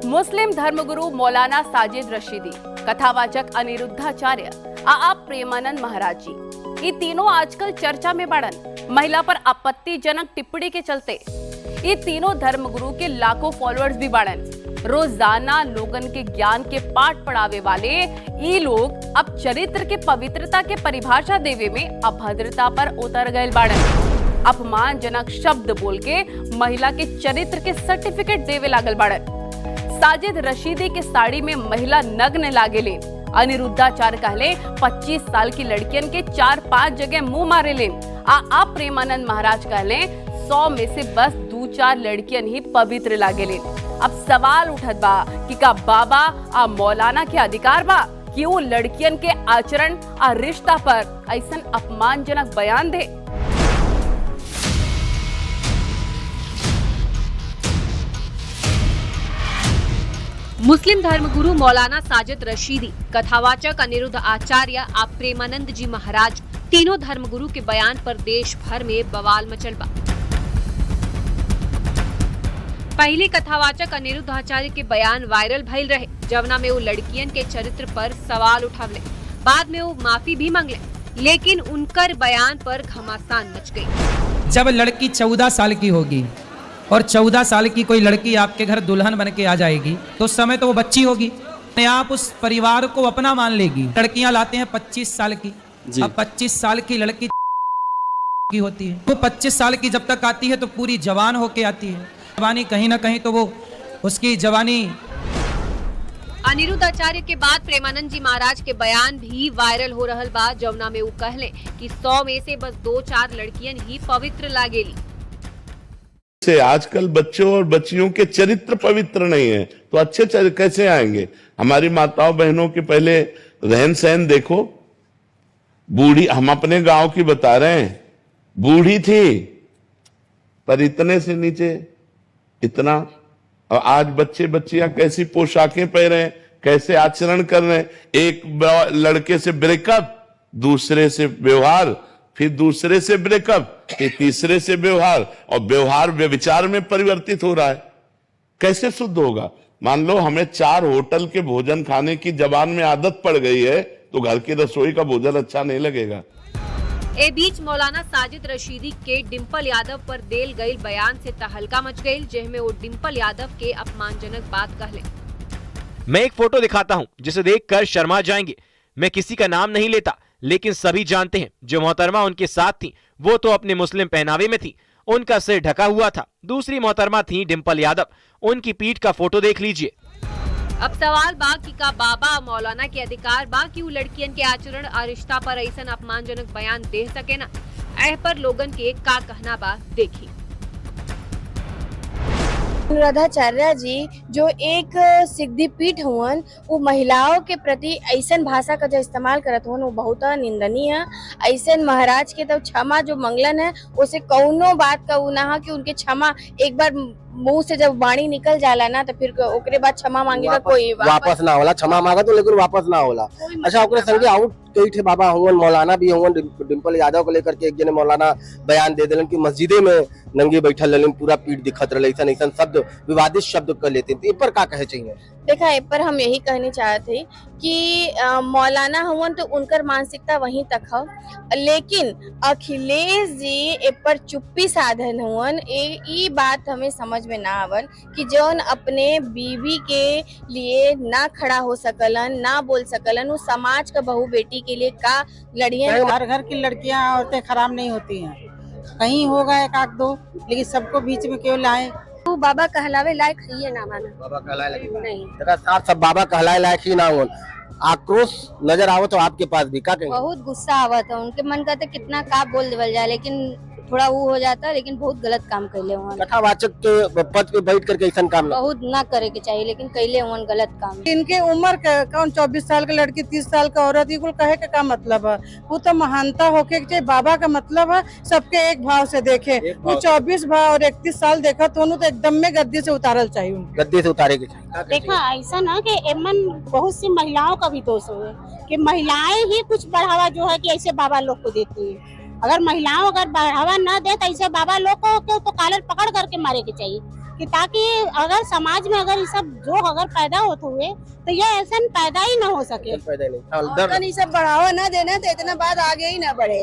मुस्लिम धर्मगुरु मौलाना साजिद रशीदी, कथावाचक अनिरुद्धाचार्य, आप प्रेमानंद महाराज जी, ये तीनों आजकल चर्चा में बढ़न महिला पर आपत्तिजनक टिप्पणी के चलते। ये तीनों धर्मगुरु के लाखों फॉलोअर्स भी बढ़न। रोजाना लोगन के ज्ञान के पाठ पढ़ावे वाले ये लोग अब चरित्र के पवित्रता के परिभाषा देवे में अभद्रता पर उतर गए बाड़न। अपमानजनक शब्द बोल के महिला के चरित्र के सर्टिफिकेट देवे लागल बाड़न। साजिद रशीदी के साड़ी में महिला नग्न लागेले। अनिरुद्धाचार्य कहले 25 साल की लड़कियन के 4-5 जगह मुंह मारे ले। आप प्रेमानंद महाराज कहले 100 में से बस 2-4 लड़कियन ही पवित्र लागेले। अब सवाल उठत बा कि का बाबा मौलाना के अधिकार बा कि वो लड़कियन के आचरण रिश्ता पर ऐसन अपमानजनक बयान दे। मुस्लिम धर्मगुरु मौलाना साजिद रशीदी, कथावाचक अनिरुद्ध आचार्य, आप प्रेमानंद जी महाराज, तीनों धर्मगुरु के बयान पर देश भर में बवाल मचल बा। पहले कथावाचक अनिरुद्ध आचार्य के बयान वायरल भइल रहे, जवना में वो लड़कियन के चरित्र पर सवाल उठावले। बाद में वो माफी भी मांगले, लेकिन उनकर बयान पर घमासान मच गई। जब लड़की 14 साल की होगी और 14 साल की कोई लड़की आपके घर दुल्हन बन के आ जाएगी तो उस समय तो वो बच्ची होगी, आप उस परिवार को अपना मान लेगी। लड़कियां लाते हैं 25 साल की, अब 25 साल की लड़की की होती है, वो 25 साल की जब तक आती है तो पूरी जवान होके आती है। जवानी कहीं ना कहीं तो वो उसकी जवानी। अनिरुद्ध आचार्य के बाद प्रेमानंद जी महाराज के बयान भी वायरल हो रहल बा, जवना में वो कहले कि 100 में से बस 2-4 लड़कियन ही पवित्र लागेली। से आजकल बच्चों और बच्चियों के चरित्र पवित्र नहीं है तो अच्छे कैसे आएंगे। हमारी माताओं बहनों के पहले रहन सहन देखो। बूढ़ी, हम अपने गांव की बता रहे हैं, बूढ़ी थी पर इतने से नीचे इतना, और आज बच्चे बच्चियां कैसी पोशाकें पहने, कैसे आचरण कर रहे हैं। एक लड़के से ब्रेकअप, दूसरे से व्यवहार, फिर दूसरे से ब्रेकअप, फिर तीसरे से व्यवहार, और व्यवहार व्यभिचार में परिवर्तित हो रहा है। कैसे शुद्ध होगा। मान लो हमें 4 होटल के भोजन खाने की जबान में आदत पड़ गई है तो घर की रसोई का भोजन अच्छा नहीं लगेगा। ए बीच मौलाना साजिद रशीदी के डिंपल यादव पर देल गई बयान से तहलका मच गई, जिसमें वो डिंपल यादव के अपमानजनक बात कहले। मैं एक फोटो दिखाता हूं जिसे देखकर शर्मा जाएंगे। मैं किसी का नाम नहीं लेता, लेकिन सभी जानते हैं जो मोहतरमा उनके साथ थी वो तो अपने मुस्लिम पहनावे में थी, उनका सिर ढका हुआ था। दूसरी मोहतरमा थी डिंपल यादव, उनकी पीठ का फोटो देख लीजिए। अब सवाल बा कि का बाबा मौलाना के अधिकार बा कि वो लड़कियन के आचरण और रिश्ता पर ऐसा अपमानजनक बयान दे सके ना। एह पर लोगन के का कहना बा देखी। अनिरुद्धाचार्य जी जो एक सिद्धिपीठ हुवन, वो महिलाओं के प्रति ऐसन भाषा का जो इस्तेमाल करत हुवन वो बहुत निंदनीय है। ऐसन महाराज के तो क्षमा जो मंगलन है उसे कौनो बात का वो ना कि उनके क्षमा एक बार मुंह से जब वाणी निकल जाला ना तो फिर ओकरे बाद क्षमा मांगे का कोई वापस ना होला। क्षमा मांगा तो लेकिन वापस ना होला। अच्छा, ओकरे संगे आउट कई थे बाबा हुवन, मौलाना भी हुवन। डिंपल यादव को लेकर के एक जने मौलाना बयान दे दिलन कि मस्जिदे में नंगे बैठल रहलन, पूरा पीठ दिखत रहल, ऐसा शब्द विवादित शब्द कर लेते हैं। इन पर क्या कहे चाहिए। देखा, इन पर हम यही कहना चाहते कि मौलाना हुवन तो उनकर मानसिकता वहीं तक है, लेकिन अखिलेश जी इन पर चुप्पी साधन हुवन। ये बात हमें समझ में ना आवल कि जौन अपने बीवी के लिए ना खड़ा हो सकलन, ना बोल सकलन, वो समाज का बहू बेटी के लिए का लड़ियां। हर घर की लड़कियां औरतें खराब नहीं होती हैं, कहीं होगा एक आध दो, लेकिन सबको बीच में क्यों लाए। तू बाबा कहलावे लायक ही ना माना। बाबा कहलाए लायक नहीं, साथ सब बाबा कहलाए लायक ही ना हो। आक्रोश नजर आवत तो आपके पास भी, क्या कहेंगे। बहुत गुस्सा आवत है, उनके मन करते कितना का बोल देवल जाए, लेकिन थोड़ा वो हो जाता है, लेकिन बहुत गलत काम कैले हुआ। कथावाचक के पद पे बैठ करके ऐसा काम बहुत ना करे के चाहिए, लेकिन कैले हुआ गलत काम। इनके उम्र कौन 24 साल की लड़की 30 साल का औरत, ये कहे के का मतलब है। वो तो महानता होके चाहिए। बाबा का मतलब है सबके एक भाव से देखे। वो 24 भाव और 31 साल देखा तो एकदम में गद्दी से उतारल चाहिए, गद्दी से उतारे के चाहिए। देखा, ऐसा ना कि एमन बहुत सी महिलाओं का भी दोष हो कि महिलाएं ही कुछ बढ़ावा जो है कि ऐसे बाबा लोग को देती है। अगर महिलाओं अगर बढ़ावा न दे तो ऐसे बाबा लोग को तो कॉलर पकड़ करके मारे के चाहिए। कि ताकि अगर समाज में अगर ये सब जो अगर पैदा होते हुए तो ये ऐसा पैदा ही ना हो सके। पैदा नहीं हाँ, औरतन ये सब बढ़ावा ना देना तो इतना बात आगे ही ना बढ़े।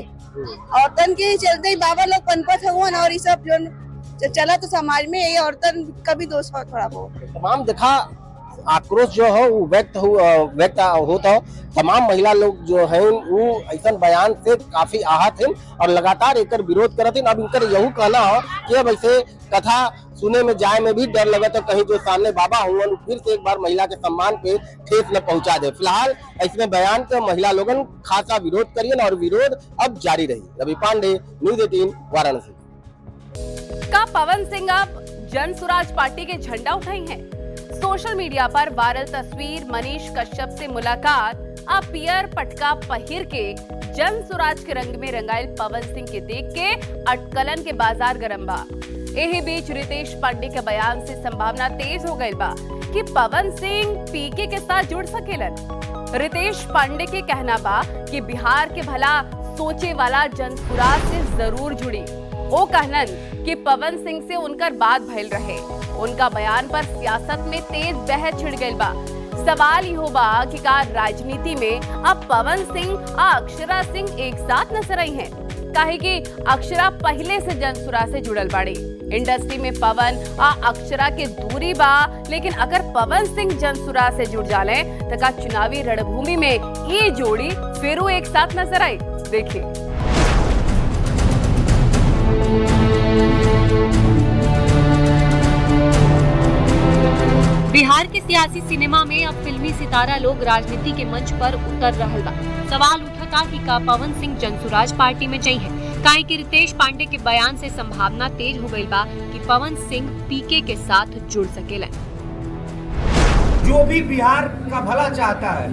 औरतन के चलते ही बाबा लोग पनपत हुआ और ये सब जो चला तो समाज में ये औरतन का भी दोष हो थोड़ा बहुत। तमाम देखा आक्रोश जो है वो व्यक्त होता हो। तमाम महिला लोग जो हैं वो ऐसा बयान से काफी आहत हैं और लगातार एक विरोध करते हैं। अब इनकर यही कहना हो कि अब ऐसे कथा सुने में जाए में भी डर लगे तो कहीं जो सामने बाबा हुआ फिर से एक बार महिला के सम्मान पे ठेस न पहुंचा दे। फिलहाल ऐसे बयान के महिला लोगन खासा विरोध करिए और विरोध अब जारी रही। रवि पांडे, न्यूज़ 18 वाराणसी। का पवन सिंह अब जन स्वराज पार्टी के झंडा उठाई हैं। सोशल मीडिया पर वायरल तस्वीर मनीष कश्यप से मुलाकात अब पियर पटका पहिर के जन स्वराज के रंग में रंगाइल पवन सिंह के देख के अटकलन के बाजार गरम बा। यही बीच रितेश पांडे के बयान से संभावना तेज हो गई बा कि पवन सिंह पीके के साथ जुड़ सकेलन। रितेश पांडे के कहना बा कि बिहार के भला सोचे वाला जन स्वराज से जरूर जुड़ी। वो कहलन कि पवन सिंह से उनकर बात भइल रहे। उनका बयान पर सियासत में तेज बहस छिड़ गई बा। सवाल ही बा कि का राजनीति में अब पवन सिंह आ अक्षरा सिंह एक साथ नजर आई हैं। काहे कि अक्षरा पहले से जनसुरा से जुड़ल बाड़ी। इंडस्ट्री में पवन आ अक्षरा के दूरी बा, लेकिन अगर पवन सिंह जनसुरा से जुड़ जाले तो का चुनावी रणभूमि में ये जोड़ी फिर एक साथ नजर आई। देखिए। बिहार के सियासी सिनेमा में अब फिल्मी सितारा लोग राजनीति के मंच पर उतर रहल बा। सवाल उठता कि का पवन सिंह जनसुराज पार्टी में चाहिए। काहे कि रितेश पांडे के बयान से संभावना तेज हो गई बा कि पवन सिंह पीके के साथ जुड़ सकेला। जो भी बिहार का भला चाहता है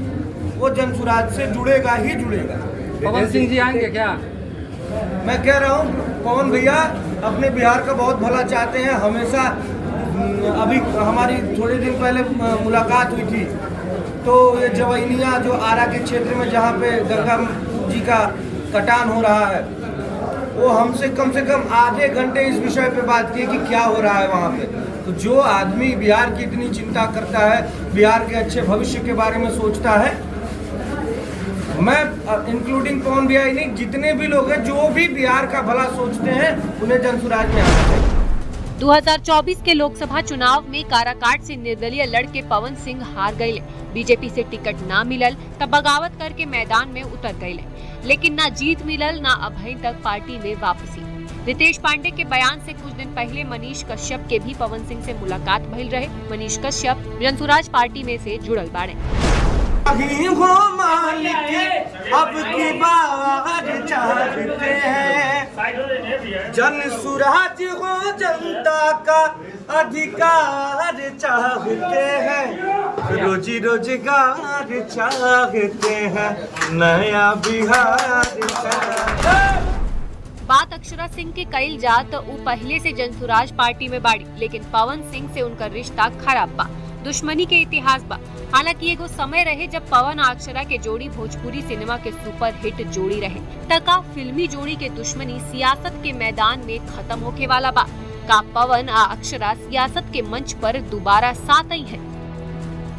वो जनसुराज से जुड़ेगा ही जुड़ेगा। पवन सिंह जी आएंगे क्या? मैं कह रहा हूँ पवन भैया अपने बिहार का बहुत भला चाहते हैं। हमेशा अभी हमारी थोड़े दिन पहले मुलाकात हुई थी तो ये जवैनिया जो आरा के क्षेत्र में जहाँ पे गंगा जी का कटान हो रहा है वो हमसे कम आधे घंटे इस विषय पे बात की कि क्या हो रहा है वहाँ पे। तो जो आदमी बिहार की इतनी चिंता करता है, बिहार के अच्छे भविष्य के बारे में सोचता है, मैं इंक्लूडिंग पवन भैया ही नहीं, जितने भी लोग हैं जो भी बिहार का भला सोचते हैं उन्हें जनसुराज में आना चाहिए। 2024 के लोकसभा चुनाव में काराकाट से निर्दलीय लड़के पवन सिंह हार गए। बीजेपी से टिकट ना मिलल तब बगावत करके मैदान में उतर गए, लेकिन ना जीत मिलल ना अभी तक पार्टी में वापसी। रितेश पांडे के बयान से कुछ दिन पहले मनीष कश्यप के भी पवन सिंह से मुलाकात भइल रहे। मनीष कश्यप जनसुराज पार्टी में से जुड़ल बाड़े। अब की बात चाहते हैं जन सुराज हो, जनता का अधिकार चाहते हैं, रोजी रोजगार चाहते हैं, नया बिहार चाहते हैं। बात अक्षरा सिंह के कईल जात वो पहले से जनसुराज पार्टी में बाड़ी, लेकिन पवन सिंह से उनका रिश्ता खराब बा, दुश्मनी के इतिहास बा। हालांकि एगो समय रहे जब पवन और अक्षरा के जोड़ी भोजपुरी सिनेमा के सुपर हिट जोड़ी रहे। तका फिल्मी जोड़ी के दुश्मनी सियासत के मैदान में खत्म होके वाला बा। का पवन और अक्षरा सियासत के मंच पर दोबारा साथ आई है।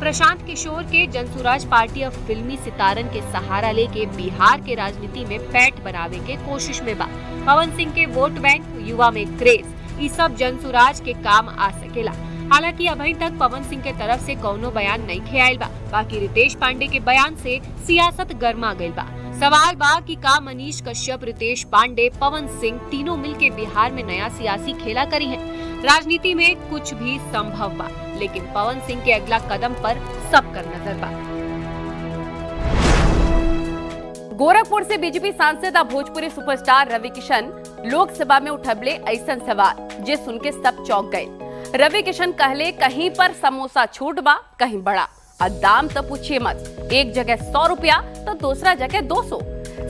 प्रशांत किशोर के जनसुराज पार्टी अब फिल्मी सितारन के सहारा लेके बिहार के राजनीति में पैठ बनावे के कोशिश में बा। पवन सिंह के वोट बैंक, युवा में क्रेज, ये सब जनसुराज के काम आ सकेला। हालांकि अभी तक पवन सिंह के तरफ से कौनो बयान नहीं खेआइल बा। बाकी रितेश पांडे के बयान से सियासत गर्मा गइल बा। सवाल बा कि का मनीष कश्यप, रितेश पांडे, पवन सिंह तीनों मिलके बिहार में नया सियासी खेला करी है। राजनीति में कुछ भी संभव बा, लेकिन पवन सिंह के अगला कदम पर सबकर नजर बा। गोरखपुर से बीजेपी सांसद और भोजपुरी सुपरस्टार रवि किशन लोकसभा में उठबले ऐसा सवाल जे सुन के सब चौंक गए। रवि किशन कहले कहीं पर समोसा छूट बा, कहीं बड़ा, और दाम तो पूछिए मत, एक जगह 100 रुपया तो दूसरा जगह 200।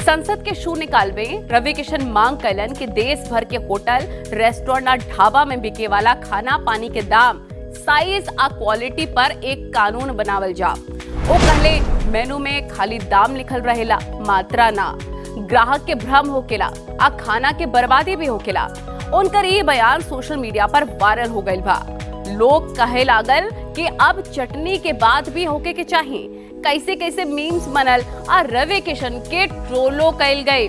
संसद के शून्यकाल में रवि किशन मांग कैलन कि देश भर के होटल, रेस्टोरेंट और ढाबा में बिके वाला खाना पानी के दाम, साइज और क्वालिटी पर एक कानून बनावल जा। वो कहले मेनू में खाली दाम लिखल रहेला, मात्रा ना, ग्राहक के भ्रम होकेला आ खाना के बर्बादी भी होकेला। उनकर ये बयान सोशल मीडिया पर वायरल हो गई बा। लोग कहे लागल कि अब चटनी के बाद भी होके के चाहिए। कैसे कैसे मीम्स बनल और रवि किशन के ट्रोलो कैल गए,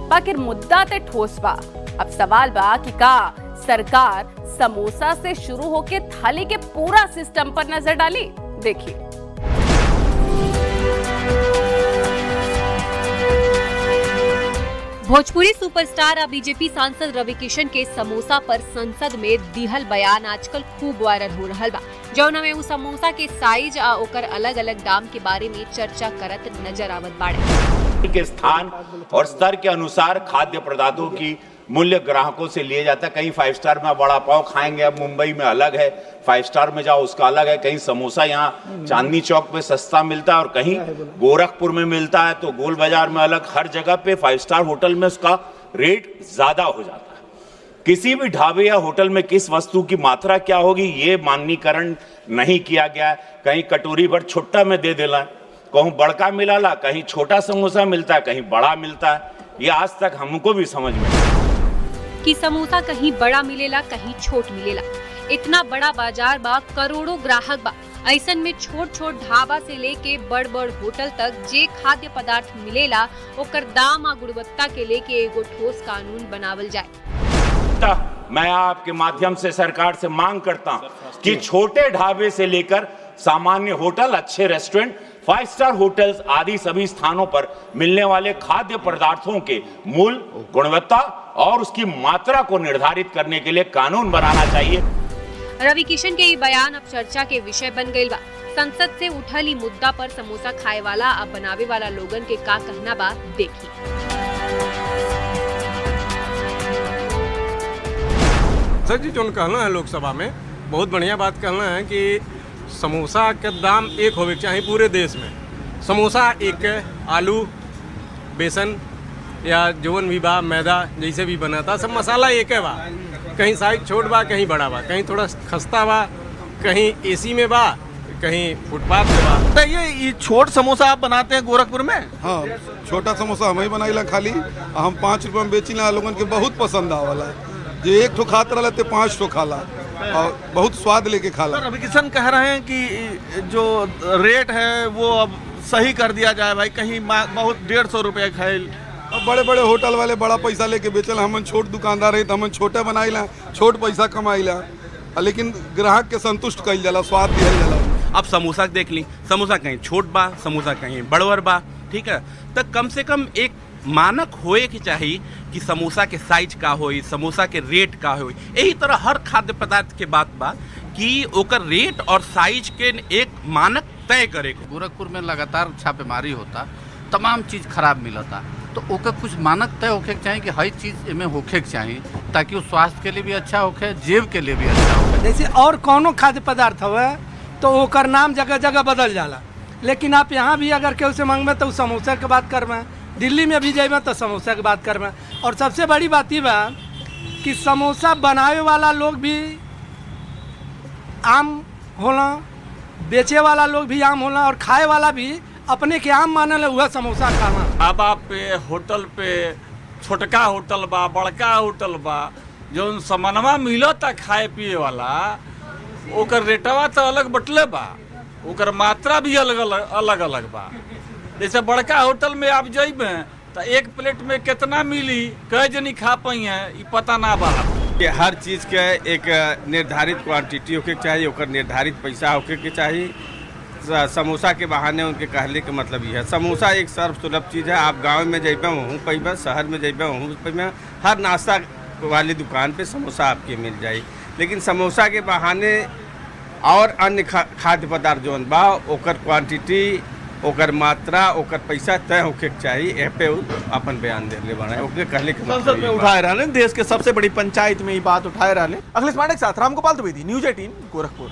बाकी मुद्दा ते ठोस बा। अब सवाल बा कि का सरकार समोसा से शुरू होके थाली के पूरा सिस्टम पर नजर डाली। देखिए। भोजपुरी सुपरस्टार और बीजेपी सांसद रवि किशन के समोसा पर संसद में दिहल बयान आजकल खूब वायरल हो रहा बा, जौना में उ समोसा के साइज आ ओकर अलग अलग दाम के बारे में चर्चा करत नजर आवत बाड़े। के स्थान और स्तर के अनुसार खाद्य पदार्थों की मूल्य ग्राहकों से लिए जाता है। कहीं 5 स्टार में वड़ा पाव खाएंगे, अब मुंबई में अलग है, 5 स्टार में जाओ उसका अलग है। कहीं समोसा यहाँ चांदनी चौक पे सस्ता मिलता है और कहीं गोरखपुर में मिलता है, तो गोल बाजार में अलग। हर जगह पे 5 स्टार होटल में उसका रेट ज्यादा हो जाता है। किसी भी ढाबे या होटल में किस वस्तु की मात्रा क्या होगी ये माननीकरण नहीं किया गया है। कहीं कटोरी भर छुट्टा में दे देला, कहूँ बड़का मिला, कहीं छोटा समोसा मिलता है, कहीं बड़ा मिलता है। ये आज तक हमको भी समझ में कि समोसा कहीं बड़ा मिलेला कहीं छोट मिलेला। इतना बड़ा बाजार बा, करोड़ों ग्राहक बा, ऐसन में छोट छोट ढाबा से लेके बड़ बड़ होटल तक जे खाद्य पदार्थ मिलेला ओकर दाम और गुणवत्ता के लेके एगो ठोस कानून बनावल जाए। मैं आपके माध्यम से सरकार से मांग करता हूँ कि छोटे ढाबे से लेकर सामान्य होटल, अच्छे रेस्टोरेंट, 5 स्टार होटल्स आदि सभी स्थानों पर मिलने वाले खाद्य पदार्थों के मूल्य, गुणवत्ता और उसकी मात्रा को निर्धारित करने के लिए कानून बनाना चाहिए। रवि किशन के ये बयान अब चर्चा के विषय बन गई बा। संसद से उठल ई मुद्दा पर समोसा खाए वाला अब बनावे वाला लोगन के का कहना बा, देखिए। सर जी जो कहना है लोकसभा में बहुत बढ़िया बात कहना है कि समोसा का दाम एक होवे चाहिए पूरे देश में। समोसा एक है, आलू, बेसन या जवन भी बा, मैदा जैसे भी बना था, सब मसाला एक है बा। कहीं साइज छोट बा, कहीं बड़ा बा, कहीं थोड़ा खस्ता बा, कहीं एसी में बा, कहीं फुटपाथ पे बा। तो ये छोट समोसा आप बनाते हैं गोरखपुर में? हाँ, छोटा समोसा हम ही बनाइला खाली, हम 5 रुपये में बेचिला, लोगन के बहुत पसंद आवला। जो एक ठो खात रहा तो 5 ठो खाला और बहुत स्वाद लेके खाला। रवि किशन कह रहे हैं कि जो रेट है वो अब सही कर दिया जाए भाई, कहीं बहुत 150 रुपये खाइल। अब बड़े बड़े होटल वाले बड़ा पैसा लेके बेचल, हमन छोट दुकानदार है तो हमन छोटा बनाइला, छोट पैसा कमाइला, लेकिन ग्राहक के संतुष्ट कइल जाला, स्वाद दिहल जाला। अब समोसा देख ली, समोसा कहीं छोट बा, समोसा कहीं बड़वर बा, ठीक है। तो कम से कम एक मानक होए के चाहिए कि समोसा के साइज का होई, समोसा के रेट का होई। यही तरह हर खाद्य पदार्थ के बात बा कि ओकर रेट और साइज के एक मानक तय करे। गोरखपुर में लगातार छापेमारी होता, तमाम चीज़ खराब मिलता, तो ओकर कुछ मानक तय होके चाहिए कि हर चीज़ में होके चाहिए ताकि वो स्वास्थ्य के लिए भी अच्छा होके, जेब के लिए भी अच्छा होके। जैसे और कोनो खाद्य पदार्थ हुआ तो ओकर नाम जगह जगह बदल जाला, लेकिन आप यहाँ भी अगर केहू से मांगबे तो समोसा के बात करबे, दिल्ली में भी जाइबे तो समोसा की बात करबे। और सबसे बड़ी बात ये बा कि समोसा बनावे वाला लोग भी आम होला, बेचे वाला लोग भी आम होला और खाए वाला भी अपने के आम मानल हुआ समोसा खाना। अब आप होटल पे छोटका होटल बा, बड़का होटल बा, जो सामानवा मिलता खाए पिए वाला ओकर रेटवा तो अलग बटले बा, ओकर मात्रा भी अलग अलग बा। जैसे बड़का होटल में आप जाइबे तो एक प्लेट में कितना मिली, कई जनी खा पाई है ये पता ना बा। हर चीज़ के एक निर्धारित क्वांटिटी होके चाहिए, ओकर निर्धारित पैसा होके के चाहिए। समोसा के बहाने उनके कहने के मतलब ये है, समोसा एक सर्वसुलभ चीज़ है। आप गांव में जाइबे वहीं पैबे, शहर में जाइबे वहीं पैबे, हर नाश्ता वाली दुकान पे समोसा आपके मिल जाए। लेकिन समोसा के बहाने और अन्य खाद्य पदार्थ जौन बा ओकर क्वांटिटी, ओकर मात्रा, ओकर पैसा तय होके चाहिए। ए पे अपन बयान दे बनाए ओके कहले के संसद में उठाए रहे, देश के सबसे बड़ी पंचायत में ये बात उठाए रहे। अखिलेश पांडे के साथ रामगोपाल द्विवेदी, न्यूज़ 18 गोरखपुर।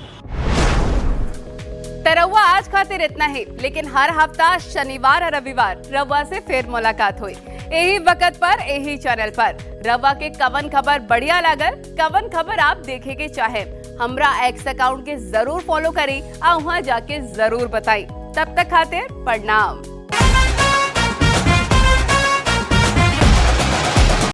तरवा आज खातिर इतना ही, लेकिन हर हफ्ता शनिवार और रविवार रवा से फिर मुलाकात हुई यही वक्त पर यही चैनल पर। रवा के कवन खबर बढ़िया लागल, कवन खबर आप देखे के चाहे, हमरा एक्स अकाउंट के जरूर फॉलो करी और वहाँ जाके जरूर बताई। तब तक खातिर प्रणाम।